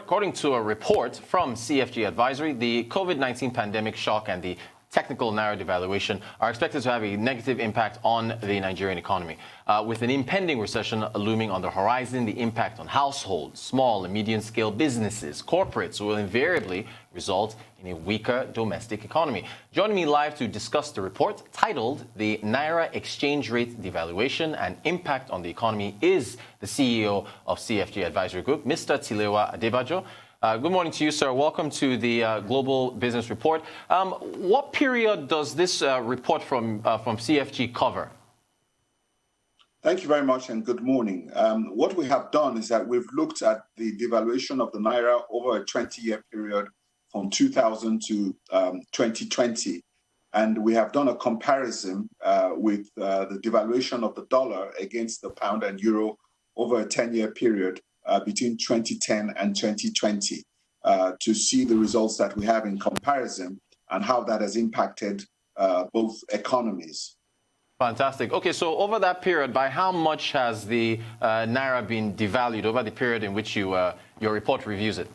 according to a report from CFG Advisory, the COVID-19 pandemic shock and the technical Naira devaluation are expected to have a negative impact on the Nigerian economy. With an impending recession looming on the horizon, the impact on households, small and medium-scale businesses, corporates will invariably result in a weaker domestic economy. Joining me live to discuss the report, titled The Naira Exchange Rate Devaluation and Impact on the Economy, is the CEO of CFG Advisory Group, Mr. Tilewa Adebajo. Good morning to you, sir. Welcome to the Global Business Report. What period does this report from CFG cover? Thank you very much and good morning. What we have done is that we've looked at the devaluation of the Naira over a 20-year period from 2000 to 2020. And we have done a comparison with the devaluation of the dollar against the pound and euro over a 10-year period between 2010 and 2020 to see the results that we have in comparison and how that has impacted both economies. Fantastic. Okay, so over that period, by how much has the Naira been devalued over the period in which your report reviews it?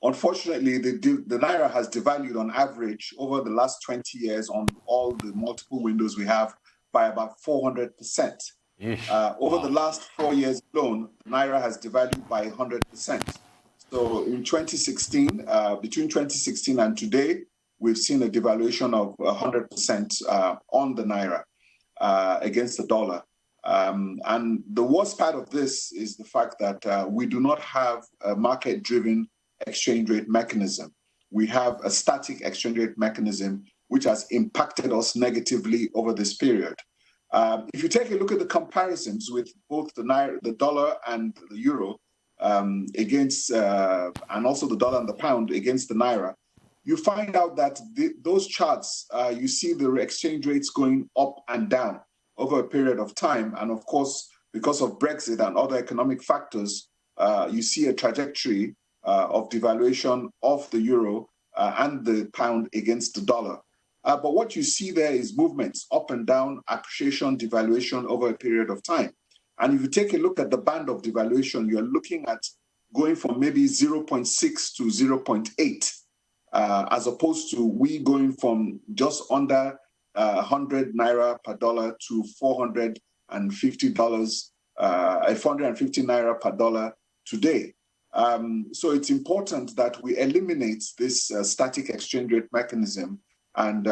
Unfortunately, the Naira has devalued on average over the last 20 years on all the multiple windows we have by about 400%. Over the last 4 years alone, Naira has devalued by 100%. So in 2016, between 2016 and today, we've seen a devaluation of 100% on the Naira against the dollar. And the worst part of this is the fact that we do not have a market-driven exchange rate mechanism. We have a static exchange rate mechanism, which has impacted us negatively over this period. If you take a look at the comparisons with both the Naira, the dollar and the euro against, and also the dollar and the pound against the Naira, you find out that those charts, you see the exchange rates going up and down over a period of time. And of course, because of Brexit and other economic factors, you see a trajectory of devaluation of the euro and the pound against the dollar. But what you see there is movements up and down, appreciation, devaluation over a period of time. And if you take a look at the band of devaluation, you're looking at going from maybe 0.6 to 0.8, as opposed to we going from just under 100 Naira per dollar to $450, 450 Naira per dollar today. So it's important that we eliminate this static exchange rate mechanism and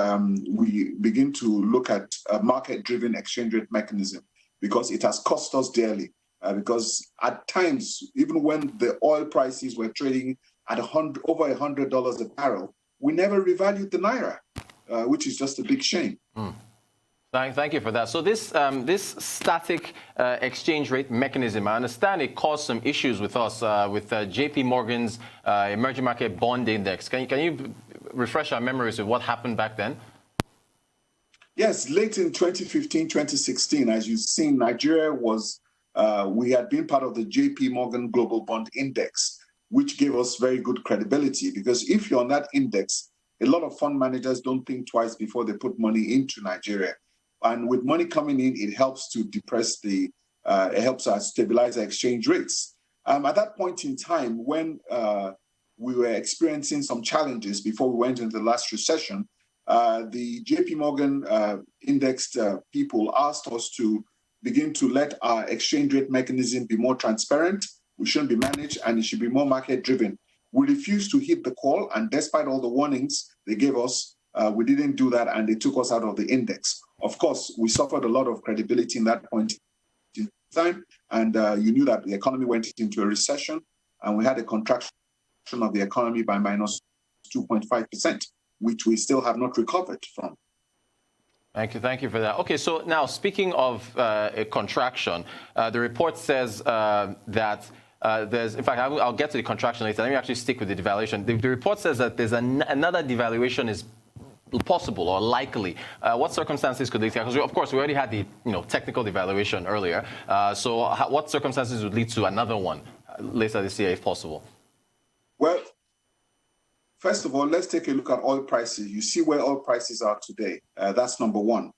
we begin to look at a market-driven exchange rate mechanism, because it has cost us dearly. Because at times, even when the oil prices were trading at over $100 a barrel, we never revalued the Naira, which is just a big shame. Thank you for that. So this static exchange rate mechanism, I understand it caused some issues with us, with JP Morgan's emerging market bond index. Can you refresh our memories of what happened back then? Yes, late in 2015, 2016, as you've seen, Nigeria was, we had been part of the JP Morgan Global Bond Index, which gave us very good credibility, because if you're on that index, a lot of fund managers don't think twice before they put money into Nigeria. And with money coming in, it helps to depress it helps us stabilize our exchange rates. At that point in time, when we were experiencing some challenges before we went into the last recession, the JP Morgan indexed people asked us to begin to let our exchange rate mechanism be more transparent. We shouldn't be managed, and it should be more market-driven. We refused to hit the call, and despite all the warnings they gave us, we didn't do that, and they took us out of the index. Of course, we suffered a lot of credibility in that point in time, and you knew that the economy went into a recession, and we had a contraction of the economy by minus 2.5%, which we still have not recovered from. Thank you for that. Okay, so now speaking of a contraction, the report says that there's, in fact, I'll get to the contraction later. Let me actually stick with the devaluation. The report says that there's another devaluation is possible or likely. What circumstances could they take? Because of course we already had the technical devaluation earlier. So what circumstances would lead to another one later this year, if possible? Well, first of all, let's take a look at oil prices. You see where oil prices are today. That's number one.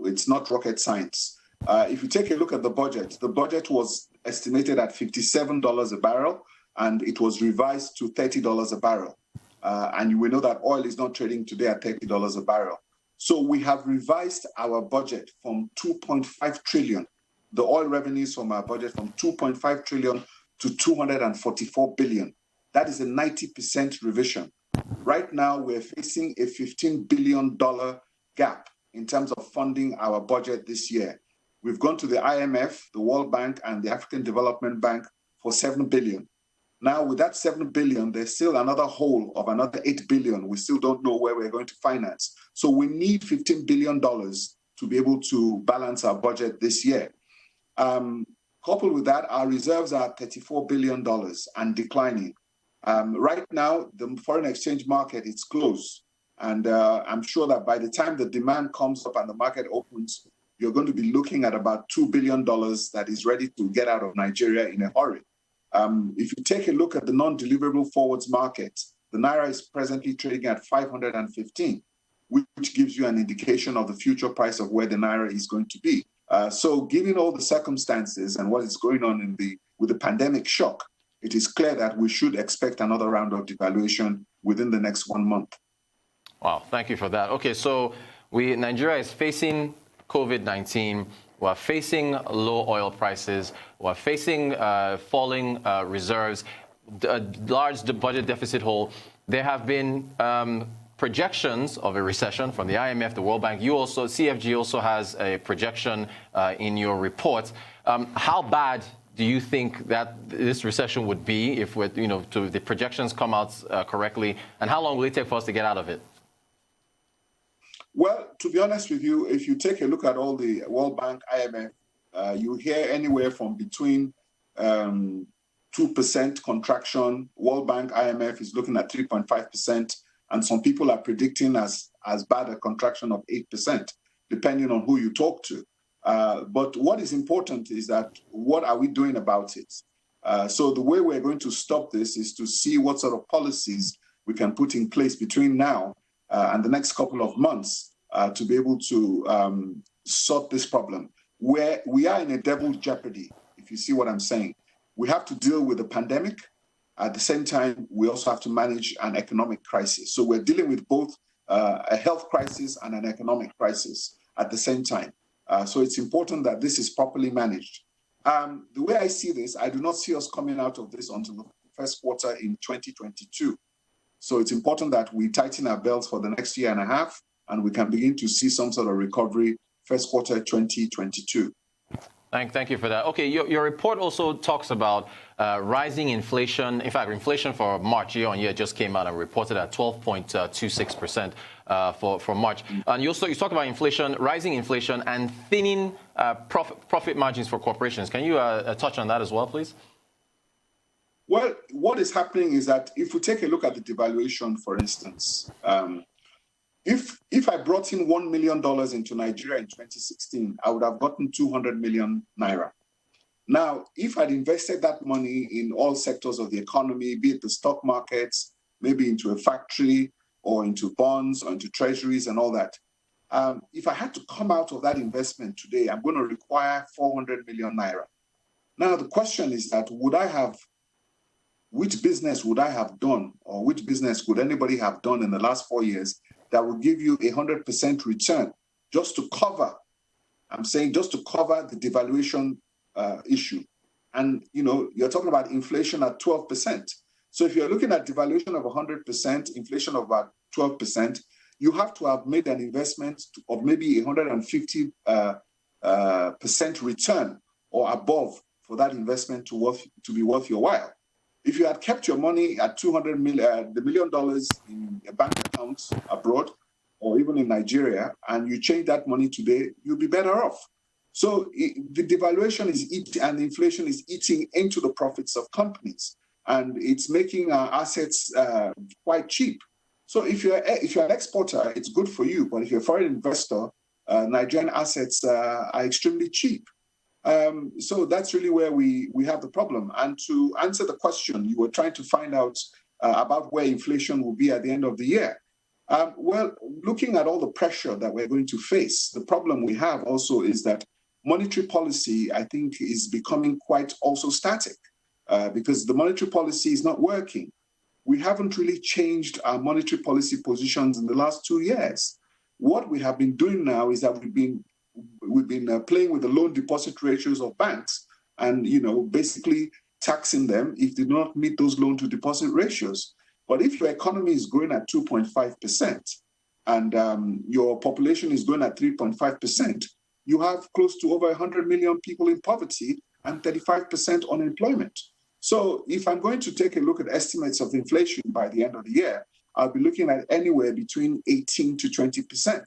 It's not rocket science. If you take a look at the budget was estimated at $57 a barrel. and it was revised to $30 a barrel. And we know that oil is not trading today at $30 a barrel. So we have revised our budget from 2.5 trillion, the oil revenues from our budget from 2.5 trillion to 244 billion. That is a 90% revision. Right now, we're facing a $15 billion gap in terms of funding our budget this year. We've gone to the IMF, the World Bank, and the African Development Bank for 7 billion. Now, with that 7 billion, there's still another hole of another 8 billion. We still don't know where we're going to finance. So we need $15 billion to be able to balance our budget this year. Coupled with that, our reserves are $34 billion and declining. Right now, the foreign exchange market is closed. And I'm sure that by the time the demand comes up and the market opens, you're going to be looking at about $2 billion that is ready to get out of Nigeria in a hurry. If you take a look at the non-deliverable forwards market, the Naira is presently trading at 515, which gives you an indication of the future price of where the Naira is going to be. So given all the circumstances and what is going on with the pandemic shock, it is clear that we should expect another round of devaluation within the next 1 month. Wow, thank you for that. Okay, so Nigeria is facing COVID-19. We're facing low oil prices. We're facing falling reserves, a large budget deficit hole. There have been projections of a recession from the IMF, the World Bank. CFG also has a projection in your report. How bad do you think that this recession would be if the projections come out correctly? And how long will it take for us to get out of it? Well, to be honest with you, if you take a look at all the World Bank, IMF, you hear anywhere from between 2% contraction. World Bank, IMF is looking at 3.5%, and some people are predicting as bad a contraction of 8%, depending on who you talk to. But what is important is that what are we doing about it? So the way we're going to stop this is to see what sort of policies we can put in place between now and the next couple of months to be able to sort this problem. Where we are in a devil's jeopardy, if you see what I'm saying. We have to deal with the pandemic. At the same time, we also have to manage an economic crisis. So we're dealing with both a health crisis and an economic crisis at the same time. So it's important that this is properly managed. The way I see this, I do not see us coming out of this until the first quarter in 2022. So it's important that we tighten our belts for the next year and a half, and we can begin to see some sort of recovery first quarter 2022. Thank you for that. Okay, your report also talks about rising inflation. In fact, inflation for March year-on-year just came out and reported at 12.26% for March. And you talk about inflation, rising inflation, and thinning profit margins for corporations. Can you touch on that as well, please? Well, what is happening is that if we take a look at the devaluation, for instance, if I brought in $1 million into Nigeria in 2016, I would have gotten 200 million naira. Now, if I'd invested that money in all sectors of the economy, be it the stock markets, maybe into a factory or into bonds or into treasuries and all that, if I had to come out of that investment today, I'm going to require 400 million naira. Now, the question is that which business would I have done, or which business could anybody have done in the last 4 years that will give you 100% return just to cover, I'm saying just to cover the devaluation issue. And, you're talking about inflation at 12%. So if you're looking at devaluation of 100%, inflation of about 12%, you have to have made an investment of maybe 150% return or above for that investment to be worth your while. If you had kept your money at $200 million in a bank account abroad or even in Nigeria, and you change that money today, you'll be better off. So the devaluation and inflation is eating into the profits of companies, and it's making our assets quite cheap. So if you're an exporter, it's good for you, but if you're a foreign investor, Nigerian assets are extremely cheap. So that's really where we have the problem. And to answer the question, you were trying to find out about where inflation will be at the end of the year. Well, looking at all the pressure that we're going to face, the problem we have also is that monetary policy, I think, is becoming quite also static. because the monetary policy is not working. We haven't really changed our monetary policy positions in the last 2 years. What we have been doing now is that we've been playing with the loan deposit ratios of banks and, basically taxing them if they do not meet those loan to deposit ratios. But if your economy is growing at 2.5% and your population is growing at 3.5%, you have close to over 100 million people in poverty and 35% unemployment. So if I'm going to take a look at estimates of inflation by the end of the year, I'll be looking at anywhere between 18 to 20%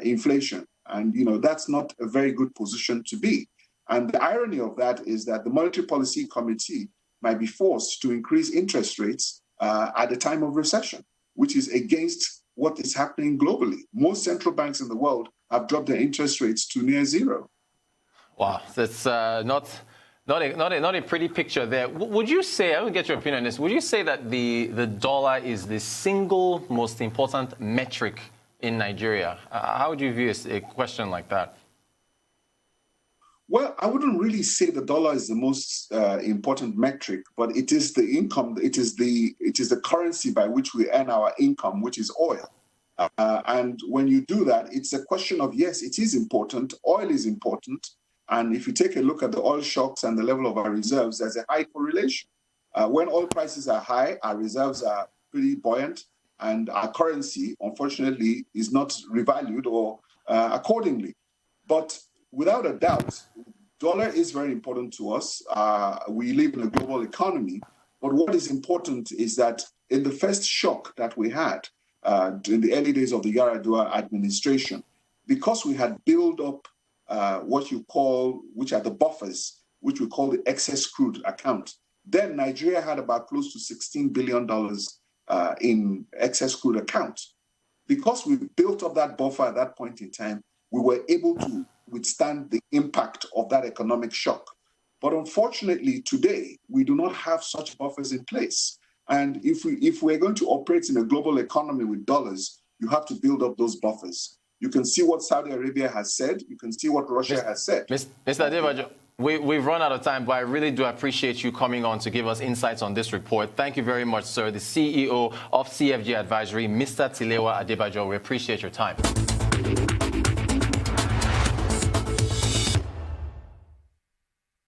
inflation. And, that's not a very good position to be. And the irony of that is that the Monetary Policy Committee might be forced to increase interest rates at the time of recession, which is against what is happening globally. Most central banks in the world have dropped their interest rates to near zero. Wow, that's not a pretty picture there. Would you say, I will get your opinion on this, would you say that the dollar is the single most important metric in Nigeria? How would you view a question like that? Well, I wouldn't really say the dollar is the most important metric, but it is the income, it is the currency by which we earn our income, which is oil. And when you do that, it's a question of, yes, it is important. Oil is important. And if you take a look at the oil shocks and the level of our reserves, there's a high correlation. When oil prices are high, our reserves are pretty buoyant, and our currency, unfortunately, is not revalued or accordingly. But without a doubt, dollar is very important to us. We live in a global economy. But what is important is that in the first shock that we had in the early days of the Yar'Adua administration, because we had built up which are the buffers, which we call the excess crude account. Then Nigeria had about close to $16 billion in excess crude account. Because we built up that buffer at that point in time, we were able to withstand the impact of that economic shock. But unfortunately, today, we do not have such buffers in place. And if we're going to operate in a global economy with dollars, you have to build up those buffers. You can see what Saudi Arabia has said. You can see what Russia has said. Mr. Adebajo, we've run out of time, but I really do appreciate you coming on to give us insights on this report. Thank you very much, sir. The CEO of CFG Advisory, Mr. Tilewa Adebajo, we appreciate your time.